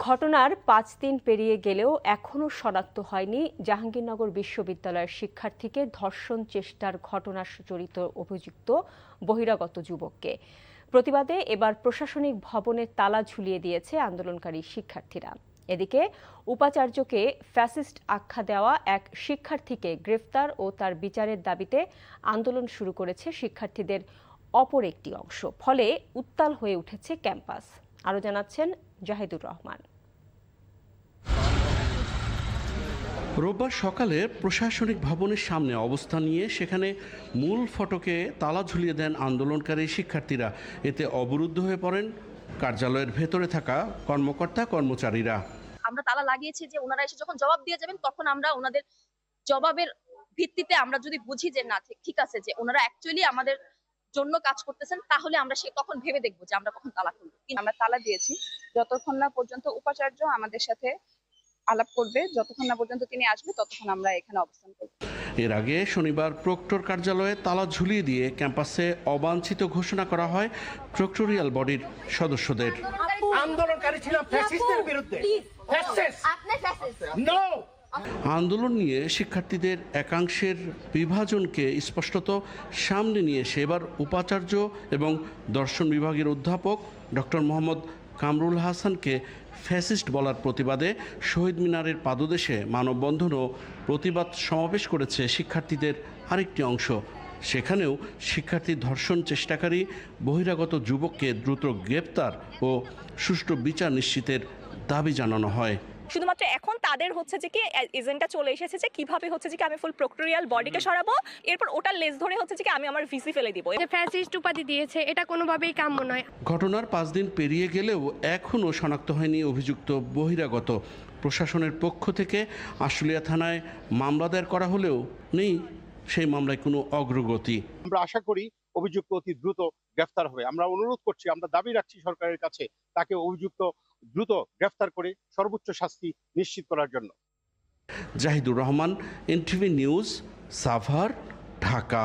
ঘটনার ৫ দিন পেরিয়ে গেলেও এখনও শনাক্ত হয়নি জাহাঙ্গীরনগর বিশ্ববিদ্যালয়ের শিক্ষার্থীকে ধর্ষণ চেষ্টার ঘটনার জড়িত অভিযুক্ত বহিরাগত যুবককে। প্রতিবাদে এবার প্রশাসনিক ভবনের তালা ঝুলিয়ে দিয়েছে আন্দোলনকারী শিক্ষার্থীরা। এদিকে উপাচার্যকে ফ্যাসিস্ট আখ্যা দেওয়া এক শিক্ষার্থীকে গ্রেফতার ও তার বিচারের দাবিতে আন্দোলন শুরু করেছে শিক্ষার্থীদের অপর একটি অংশ। ফলে উত্তাল হয়ে উঠেছে ক্যাম্পাস। আরও জানাচ্ছেন জাহিদুর রহমান। রোববার সকালে প্রশাসনিক ভবনের সামনে অবস্থান নিয়ে সেখানে মূল ফটকে তালা ঝুলিয়ে দেন আন্দোলনকারী শিক্ষার্থীরা। এতে অবরুদ্ধ হয়ে পড়েন কার্যালয়ের ভেতরে থাকা কর্মকর্তা কর্মচারীরা। আমরা তালা লাগিয়েছি যে ওনারা এসে যখন জবাব দিয়ে যাবেন তখন আমরা ওনাদের জবাবের ভিত্তিতে আমরা যদি বুঝি যে না ঠিক আছে যে ওনারা অ্যাকচুয়ালি আমাদের জন্য কাজ করতেছেন, তাহলে আমরা তখন ভেবে দেখবো যে আমরা কখন তালা খুলবো। আমরা তালা দিয়েছি যতক্ষণ না পর্যন্ত উপাচার্য আমাদের সাথে আলাপ করবে, যতক্ষণ না পর্যন্ত তিনি আসবে ততক্ষণ আমরা এখানে অবস্থান করব। এর আগে শনিবার প্রক্টর কার্যালয়ে তালা ঝুলিয়ে দিয়ে ক্যাম্পাসে অবাঞ্ছিত ঘোষণা করা হয় প্রক্টোরিয়াল বডির সদস্যদের। আন্দোলনকারী ছিলাম ফ্যাসিস্টের বিরুদ্ধে। আন্দোলন নিয়ে শিক্ষার্থীদের একাংশের বিভাজনকে স্পষ্টত সামনে নিয়ে এসে এবার উপাচার্য এবং দর্শন বিভাগের অধ্যাপক ডক্টর মোহাম্মদ কামরুল হাসানকে ফ্যাসিস্ট বলার প্রতিবাদে শহীদ মিনারের পাদদেশে মানববন্ধন ও প্রতিবাদ সমাবেশ করেছে শিক্ষার্থীদের আরেকটি অংশ। সেখানেও শিক্ষার্থী ধর্ষণ চেষ্টাকারী বহিরাগত যুবককে দ্রুত গ্রেপ্তার ও সুষ্ঠু বিচার নিশ্চিতের দাবি জানানো হয়। শুধুমাত্র এখন তাদের হচ্ছে যে কি এজেন্টটা চলে এসেছে যে কিভাবে হচ্ছে যে কি আমি ফুল প্রক্টোরিয়াল বডিকে সরাবো, এরপর ওটা লেজ ধরে হচ্ছে যে কি আমি আমার ভিসি ফেলে দিব। ফ্যাসিস্ট উপাধি দিয়েছে, এটা কোনোভাবেই কাম্য নয়। ঘটনার ৫ দিন পেরিয়ে গেলেও এখনও শনাক্ত হয়নি অভিযুক্ত বহিরাগত। প্রশাসনের পক্ষ থেকে আশুলিয়া থানায় মামলা দায়ের করা হলেও নেই সেই মামলায় কোনো অগ্রগতি। আমরা আশা করি অভিযুক্ত অতি দ্রুত গ্রেফতার হবে। আমরা অনুরোধ করছি, আমরা দাবি রাখছি সরকারের কাছে তাকে অভিযুক্ত দ্রুত গ্রেফতার করে সর্বোচ্চ শাস্তি নিশ্চিত করার জন্য। Jahidur Rahman, NTV news, Savar, Dhaka.